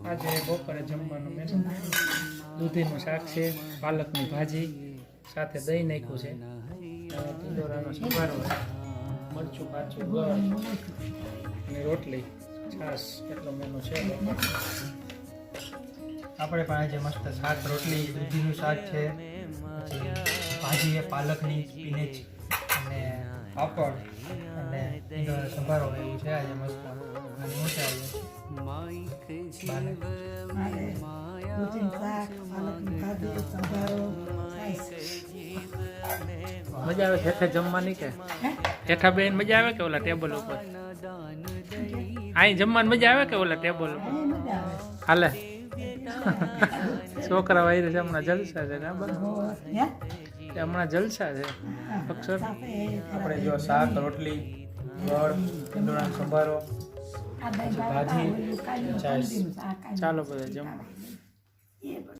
આજે બપોરે જમવાનું મેનુ દૂધીનું શાક છે, પાલકની ભાજી સાથે દહીં નાખ્યું છે, ટીંડોરાનો સંભારો, મરચું કાચું ગળ અને રોટલી છાશ, એટલો મેનુ છે. આપણે પણ આજે મસ્ત શાક રોટલી દૂધીનું શાક છે, પછી ભાજી છે પાલકની સ્પિનેચ અને પાપડ અને ટીંડોરાનો સંભારો એવું છે આજે મસ્ત. અને મજા આવી મજા આવે હેઠે જમવાની કે હેઠા બેન મજા આવે કે ઓલા ટેબલ ઉપર અહીં જમવાની મજા આવે કે ઓલા ટેબલ ઉપર હાલે છોકરા વાયરે છે હમણાં જલસા છે હમણાં જલસા છે અક્ષર. આપણે જો શાક રોટલી ગળ ટીંડોરાનો સંભારો ભાજી ચાલો બધા જમવા.